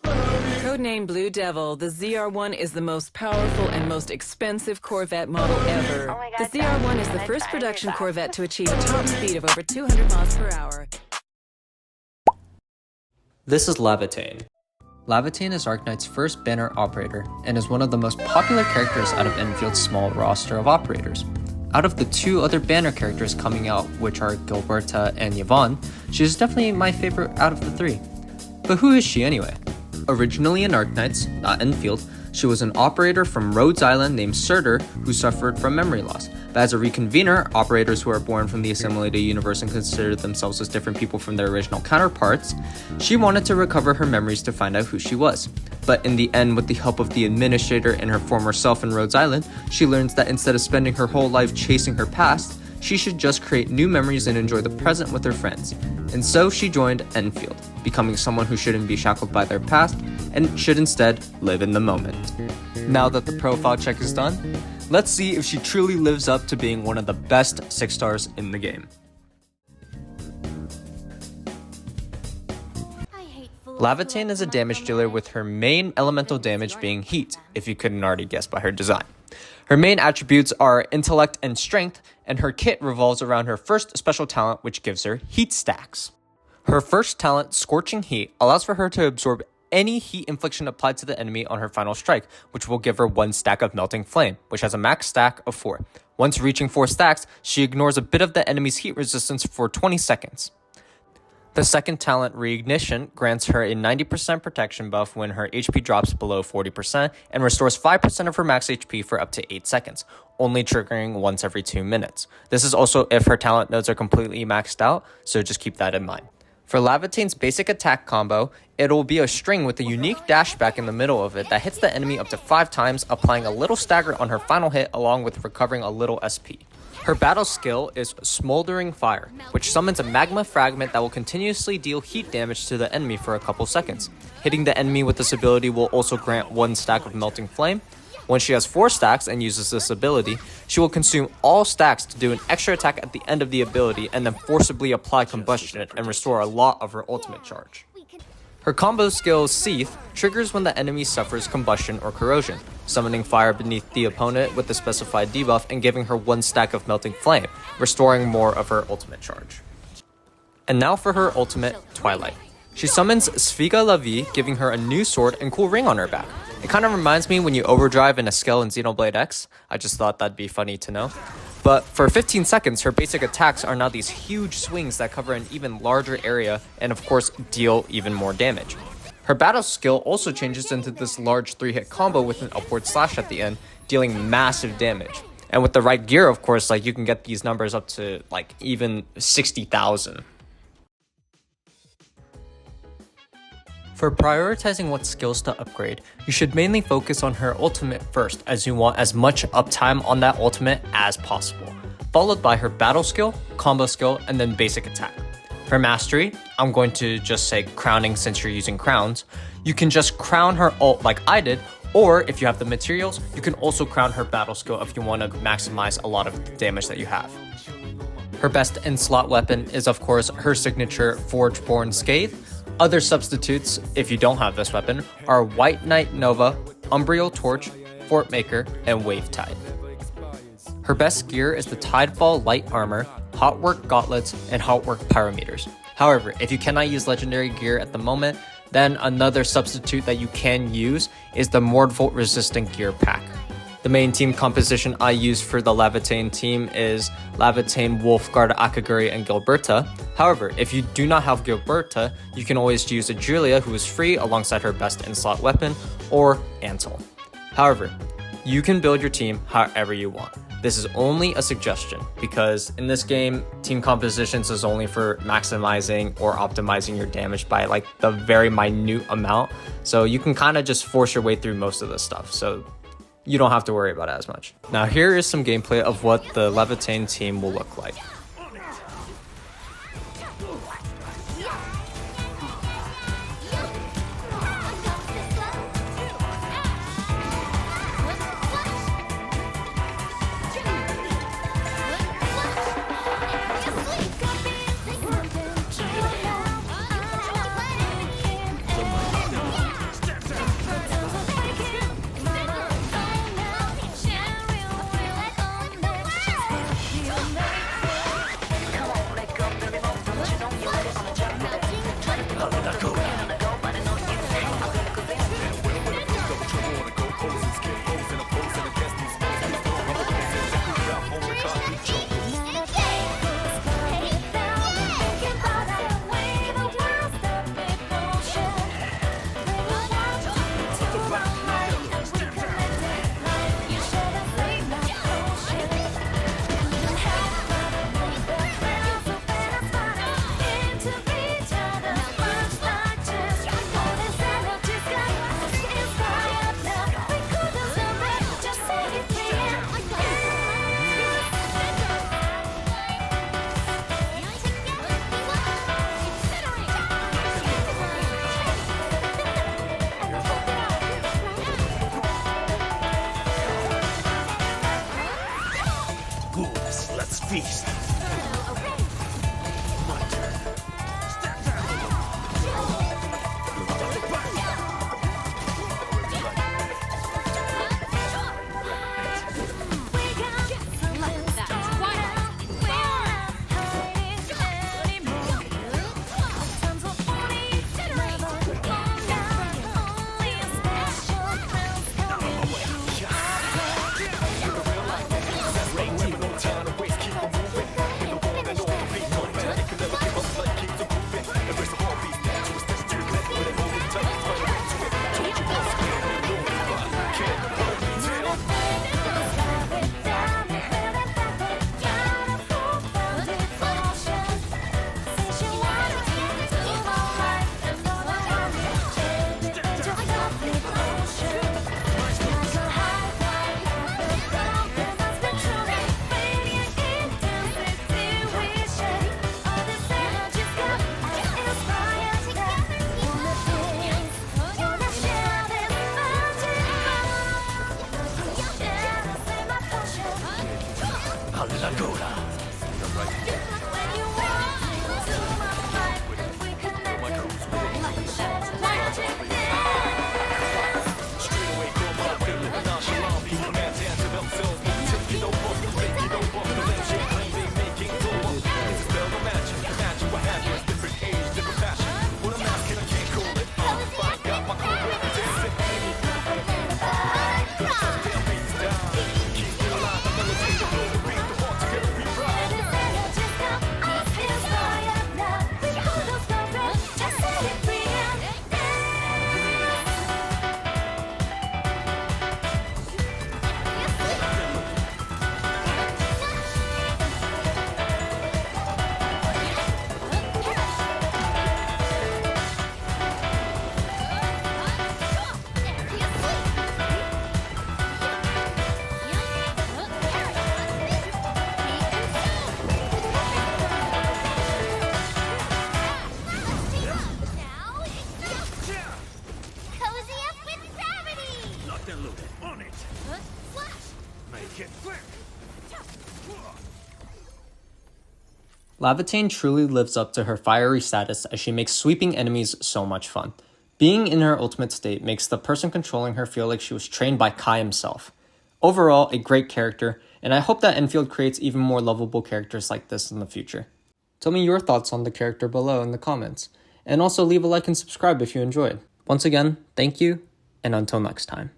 Codename Blue Devil, the ZR-1 is the most powerful and most expensive Corvette model ever. Oh my The God, ZR-1 is the first production Corvette to achieve a top speed of over 200 miles per hour. This is Lavatane. Lavatane is Arknight's first banner operator and is one of the most popular characters out of Enfield's small roster of operators. Out of the two other banner characters coming out, which are Gilberta and Yvonne, she is definitely my favorite out of the three. But who is she anyway? Originally in Arknights, not Endfield, she was an operator from Rhodes Island named Surtur who suffered from memory loss. But as a reconvener, operators who are born from the assimilated universe and consider themselves as different people from their original counterparts, she wanted to recover her memories to find out who she was. But in the end, with the help of the administrator and her former self in Rhodes Island, she learns that instead of spending her whole life chasing her past, she should just create new memories and enjoy the present with her friends. And so she joined Endfield, becoming someone who shouldn't be shackled by their past and should instead live in the moment. Now that the profile check is done, let's see if she truly lives up to being one of the best 6 stars in the game. Lavatane is a damage dealer with her main elemental damage being heat, if you couldn't already guess by her design. Her main attributes are intellect and strength, and her kit revolves around her first special talent, which gives her heat stacks. Her first talent, Scorching Heat, allows for her to absorb any heat infliction applied to the enemy on her final strike, which will give her 1 stack of Melting Flame, which has a max stack of 4. Once reaching 4 stacks, she ignores a bit of the enemy's heat resistance for 20 seconds. The second talent, Reignition, grants her a 90% protection buff when her HP drops below 40% and restores 5% of her max HP for up to 8 seconds, only triggering once every 2 minutes. This is also if her talent nodes are completely maxed out, so just keep that in mind. For Lavatane's basic attack combo, it will be a string with a unique dash back in the middle of it that hits the enemy up to 5 times, applying a little stagger on her final hit along with recovering a little SP. Her battle skill is Smoldering Fire, which summons a magma fragment that will continuously deal heat damage to the enemy for a couple seconds. Hitting the enemy with this ability will also grant 1 stack of Melting Flame. Once she has 4 stacks and uses this ability, she will consume all stacks to do an extra attack at the end of the ability and then forcibly apply Combustion and restore a lot of her ultimate charge. Her combo skill, Seath, triggers when the enemy suffers combustion or corrosion, summoning fire beneath the opponent with the specified debuff and giving her 1 stack of Melting Flame, restoring more of her ultimate charge. And now for her ultimate, Twilight. She summons Sviga La Vie, giving her a new sword and cool ring on her back. It kind of reminds me when you overdrive in a skill in Xenoblade X. I just thought that'd be funny to know. But for 15 seconds, her basic attacks are now these huge swings that cover an even larger area and of course deal even more damage. Her battle skill also changes into this large 3-hit combo with an upward slash at the end, dealing massive damage. And with the right gear, of course, you can get these numbers up to even 60,000. For prioritizing what skills to upgrade, you should mainly focus on her ultimate first, as you want as much uptime on that ultimate as possible, followed by her battle skill, combo skill, and then basic attack. For mastery, I'm going to just say crowning since you're using crowns. You can just crown her ult like I did, or if you have the materials, you can also crown her battle skill if you want to maximize a lot of damage that you have. Her best in-slot weapon is of course her signature Forgeborn Scathe. Other substitutes, if you don't have this weapon, are White Knight Nova, Umbreal Torch, Fort Maker, and Wave Tide. Her best gear is the Tidefall Light Armor, Hot Work Gauntlets, and Hot Work Pyrometers. However, if you cannot use legendary gear at the moment, then another substitute that you can use is the Mordvolt Resistant Gear Pack. The main team composition I use for the Lavatane team is Lavatane, Wolfguard, Akaguri, and Gilberta. However, if you do not have Gilberta, you can always use a Julia who is free alongside her best in-slot weapon, or Antle. However, you can build your team however you want. This is only a suggestion because in this game, team compositions is only for maximizing or optimizing your damage by the very minute amount. So you can kind of just force your way through most of this stuff. So you don't have to worry about it as much. Now here is some gameplay of what the Lavatane team will look like. Lavatane truly lives up to her fiery status as she makes sweeping enemies so much fun. Being in her ultimate state makes the person controlling her feel like she was trained by Kai himself. Overall, a great character, and I hope that Endfield creates even more lovable characters like this in the future. Tell me your thoughts on the character below in the comments, and also leave a like and subscribe if you enjoyed. Once again, thank you, and until next time.